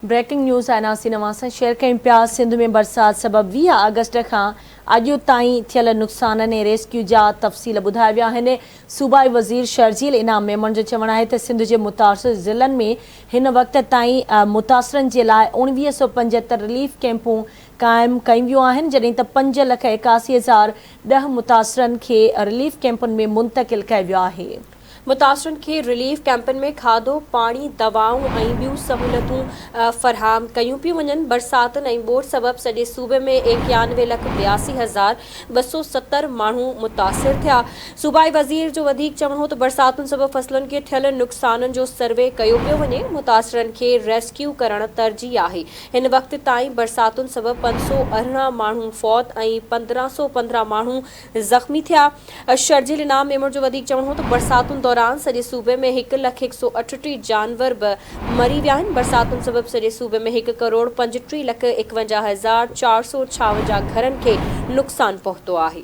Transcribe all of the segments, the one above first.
Breaking news ऐनासी नवां share कयूं पिया। सिंध में बरसात सबब 20 अगस्त खां अॼु ताईं थियल नुक़सान ऐं रेस्क्यू जा तफ़सील ॿुधाया विया आहिनि। सूबाई वज़ीर शर्जील इनाम मेमण जो चवणु आहे त सिंध जे मुतासिर ज़िलनि में हिन वक़्त ताईं मुतासिरनि जे लाइ 1975 रिलीफ कैंपूं क़ाइमु कयूं वियूं आहिनि, जॾहिं त 5,81,010 मुतासिरनि खे रिलीफ कैंपुनि में मुंतक़िल कयो वियो आहे। मुतासिरनि खे रिलीफ कैंपनि में खाधो, पाणी, दवाऊं ऐं ॿियूं सहूलियतूं फ़राहम कयूं पियूं वञनि। बरसातुनि ऐं ॿोड़ सबबि सॼे सूबे में 91,82,270 माण्हू मुतासिर थिया। सूबाई वज़ीर जो वधीक चवणु हो त बरसातुनि सबबि फसलुनि खे थियल नुक़साननि जो सर्वे कयो पियो वञे। मुतासिरनि खे रेस्क्यू करणु तरजीह आहे। हिन वक़्त ताईं बरसातुनि सबबि 518 माण्हू फौत ऐं 1515 माण्हू ज़ख़्मी थिया। शर्जील इनाम मेमण जो वधीक चवणु हो त बरसातुनि दौरान सॼे सूबे में 1,138 जानवर बि मरी विया आहिनि। बरसातुनि सबबि सॼे सूबे में 1,35,51,456 घरनि खे नुक़सान पहुतो आहे।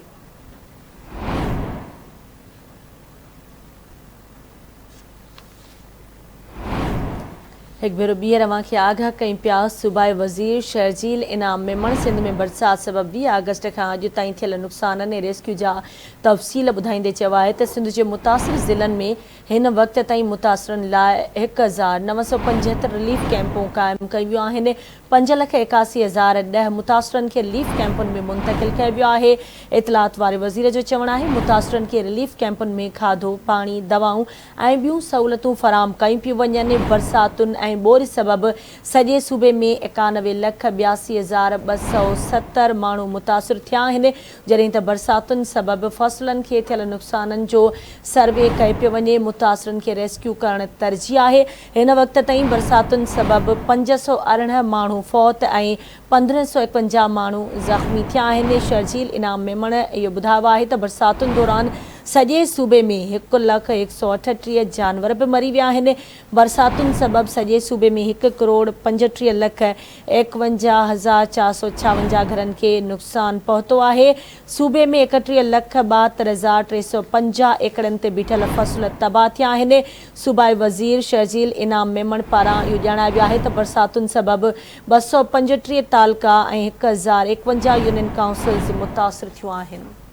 एक भेरो ॿीहर अव्हांखे आगाह कयूं पिया। सूबाई वज़ीर शर्जील इनाम मेमण सिंध में बरसात सबब 20 अगस्त खां अॼु ताईं थियल नुक़साननि ऐं रेस्क्यू जा तफ़सील ॿुधाईंदे चयो आहे त सिंध जे मुतासिर ज़िलनि में हिन वक़्त ताईं मुतासिरनि लाइ 1,975 रिलीफ कैंपूं क़ाइमु कयूं वियूं आहिनि। 5,81,010 मुतासिरनि खे रिलीफ कैंपुनि में मुंतक़िल कयो वियो आहे। इतलात वारे वज़ीर जो चवणु आहे मुतासिरनि खे रिलीफ कैंपुनि में खाधो, पाणी, दवाऊं ऐं ॿियूं सहूलियतूं फ़राहम कयूं पियूं वञनि। बरसातुनि ऐं ॿोड़ सबबि सॼे सूबे में 91,82,270 माण्हू मुतासिर थिया आहिनि, जॾहिं त बरसातुनि सबबि फसलनि खे थियल नुक़साननि जो सर्वे कयो पियो वञे। मुतासिरनि खे रेस्क्यू करणु तरजीह आहे। हिन वक़्त ताईं बरसातुनि सबबि 518 माण्हू फौत ऐं 1551 माण्हू ज़ख़्मी थिया आहिनि। शर्जील इनाम मेमण इहो ॿुधायो आहे त बरसातुनि दौरान सॼे सूबे में 1,138 जानवर बि मरी विया आहिनि। बरसातुनि सबबि सॼे सूबे में 1,35,51,456 घरनि खे नुक़सान पहुतो आहे। सूबे में 61,72,350 एकड़नि ते बीठल फसल तबाह थिया आहिनि। सूबाई वज़ीर शर्जील इनाम मेमण पारां इहो ॼाणायो वियो आहे त बरसातुनि सबबि 235 तालका ऐं 1,051 यूनियन काउंसिल्स मुतासिर थियूं आहिनि।